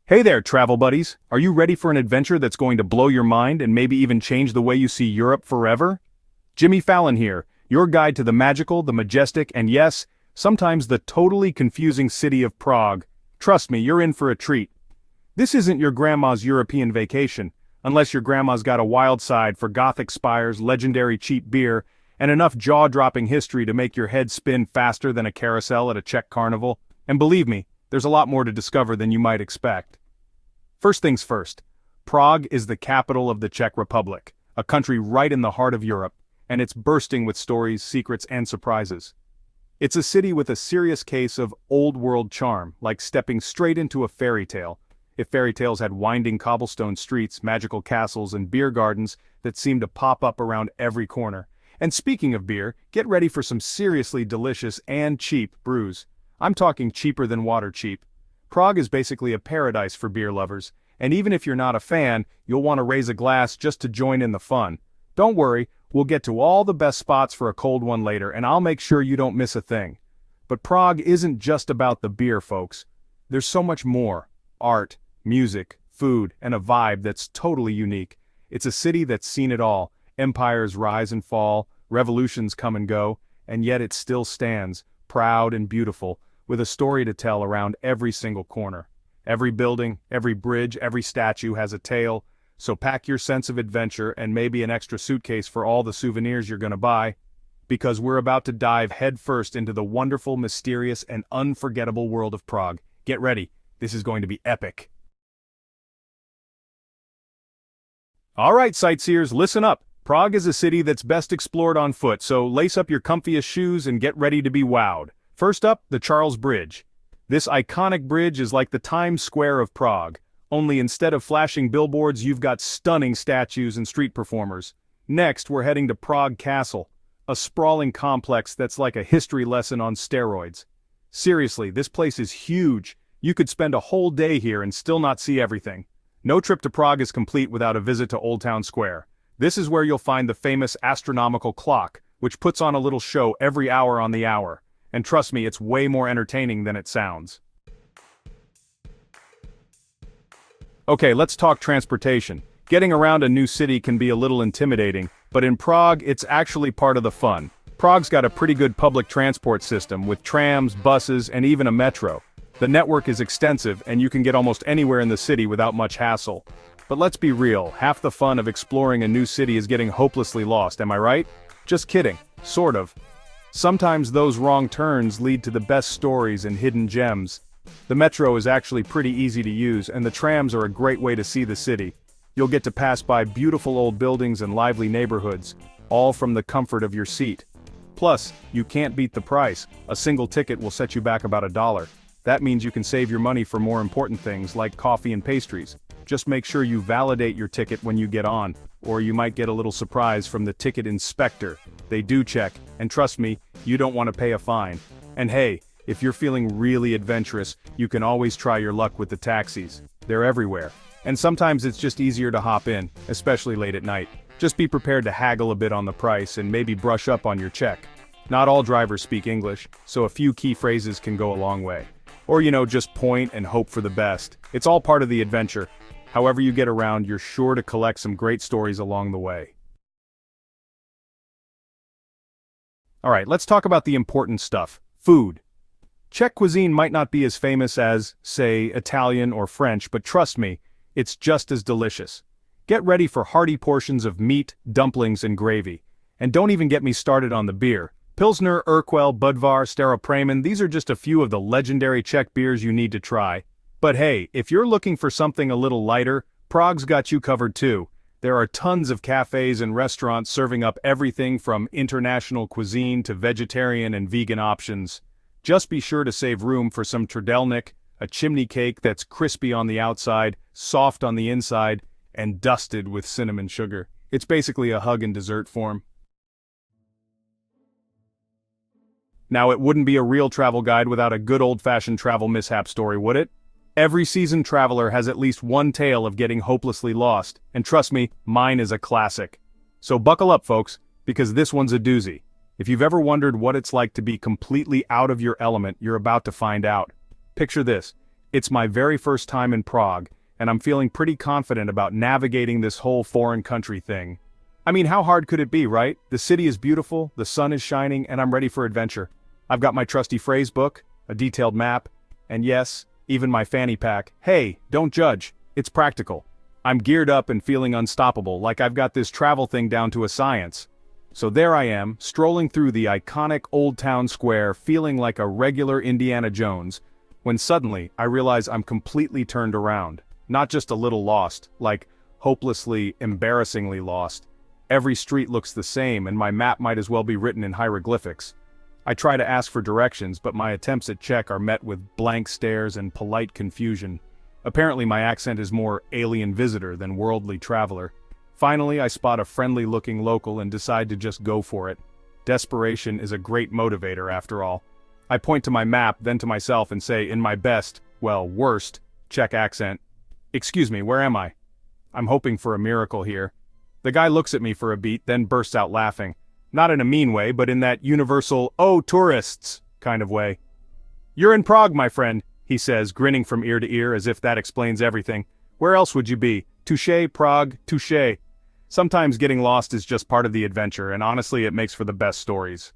Hey there, travel buddies! Are you ready for an adventure that's going to blow your mind and maybe even change the way you see Europe forever? Jimmy Fallon here, your guide to the magical, the majestic, and yes, sometimes the totally confusing city of Prague. Trust me, you're in for a treat. This isn't your grandma's European vacation, unless your grandma's got a wild side for Gothic spires, legendary cheap beer, and enough jaw-dropping history to make your head spin faster than a carousel at a Czech carnival. And believe me, there's a lot more to discover than you might expect. First things first, Prague is the capital of the Czech Republic, a country right in the heart of Europe, and it's bursting with stories, secrets, and surprises. It's a city with a serious case of old-world charm, like stepping straight into a fairy tale. If fairy tales had winding cobblestone streets, magical castles, and beer gardens that seem to pop up around every corner. And speaking of beer, get ready for some seriously delicious and cheap brews. I'm talking cheaper than water cheap. Prague is basically a paradise for beer lovers, and even if you're not a fan, you'll want to raise a glass just to join in the fun. Don't worry, we'll get to all the best spots for a cold one later, and I'll make sure you don't miss a thing. But Prague isn't just about the beer, folks. There's so much more. Art, music, food, and a vibe that's totally unique. It's a city that's seen it all. Empires rise and fall, revolutions come and go, and yet it still stands, proud and beautiful, with a story to tell around every single corner. Every building, every bridge, every statue has a tale, so pack your sense of adventure and maybe an extra suitcase for all the souvenirs you're gonna buy, because we're about to dive headfirst into the wonderful, mysterious, and unforgettable world of Prague. Get ready, this is going to be epic. Alright, sightseers, listen up. Prague is a city that's best explored on foot, so lace up your comfiest shoes and get ready to be wowed. First up, the Charles Bridge. This iconic bridge is like the Times Square of Prague, only instead of flashing billboards you've got stunning statues and street performers. Next, we're heading to Prague Castle, a sprawling complex that's like a history lesson on steroids. Seriously, this place is huge. You could spend a whole day here and still not see everything. No trip to Prague is complete without a visit to Old Town Square. This is where you'll find the famous Astronomical Clock, which puts on a little show every hour on the hour. And trust me, it's way more entertaining than it sounds. Okay, let's talk transportation. Getting around a new city can be a little intimidating, but in Prague, it's actually part of the fun. Prague's got a pretty good public transport system with trams, buses, and even a metro. The network is extensive, and you can get almost anywhere in the city without much hassle. But let's be real, half the fun of exploring a new city is getting hopelessly lost, am I right? Just kidding, sort of. Sometimes those wrong turns lead to the best stories and hidden gems. The metro is actually pretty easy to use, and the trams are a great way to see the city. You'll get to pass by beautiful old buildings and lively neighborhoods, all from the comfort of your seat. Plus, you can't beat the price. A single ticket will set you back about $1. That means you can save your money for more important things like coffee and pastries. Just make sure you validate your ticket when you get on, or you might get a little surprise from the ticket inspector. They do check, and trust me, you don't want to pay a fine. And hey, if you're feeling really adventurous, you can always try your luck with the taxis. They're everywhere. And sometimes it's just easier to hop in, especially late at night. Just be prepared to haggle a bit on the price and maybe brush up on your Czech. Not all drivers speak English, so a few key phrases can go a long way. Or just point and hope for the best. It's all part of the adventure. However you get around, you're sure to collect some great stories along the way. Alright, let's talk about the important stuff. Food. Czech cuisine might not be as famous as, say, Italian or French, but trust me, it's just as delicious. Get ready for hearty portions of meat, dumplings, and gravy. And don't even get me started on the beer. Pilsner, Urquell, Budvar, Staropramen, these are just a few of the legendary Czech beers you need to try. But hey, if you're looking for something a little lighter, Prague's got you covered too. There are tons of cafés and restaurants serving up everything from international cuisine to vegetarian and vegan options. Just be sure to save room for some trdelník, a chimney cake that's crispy on the outside, soft on the inside, and dusted with cinnamon sugar. It's basically a hug in dessert form. Now, it wouldn't be a real travel guide without a good old-fashioned travel mishap story, would it? Every seasoned traveler has at least one tale of getting hopelessly lost, and trust me, mine is a classic. So buckle up, folks, because this one's a doozy. If you've ever wondered what it's like to be completely out of your element, you're about to find out. Picture this. It's my very first time in Prague, and I'm feeling pretty confident about navigating this whole foreign country thing. I mean, how hard could it be, right? The city is beautiful, the sun is shining, and I'm ready for adventure. I've got my trusty phrase book, a detailed map, and yes, even my fanny pack. Hey, don't judge, it's practical. I'm geared up and feeling unstoppable, like I've got this travel thing down to a science. So there I am, strolling through the iconic Old Town Square, feeling like a regular Indiana Jones, when suddenly I realize I'm completely turned around. Not just a little lost, like hopelessly, embarrassingly lost. Every street looks the same and my map might as well be written in hieroglyphics. I try to ask for directions, but my attempts at Czech are met with blank stares and polite confusion. Apparently my accent is more alien visitor than worldly traveler. Finally, I spot a friendly-looking local and decide to just go for it. Desperation is a great motivator after all. I point to my map, then to myself and say in my best, well, worst, Czech accent, "Excuse me, where am I?" I'm hoping for a miracle here. The guy looks at me for a beat, then bursts out laughing. Not in a mean way, but in that universal, "Oh, tourists," kind of way. "You're in Prague, my friend," he says, grinning from ear to ear as if that explains everything. "Where else would you be? Touché, Prague, touché." Sometimes getting lost is just part of the adventure, and honestly it makes for the best stories.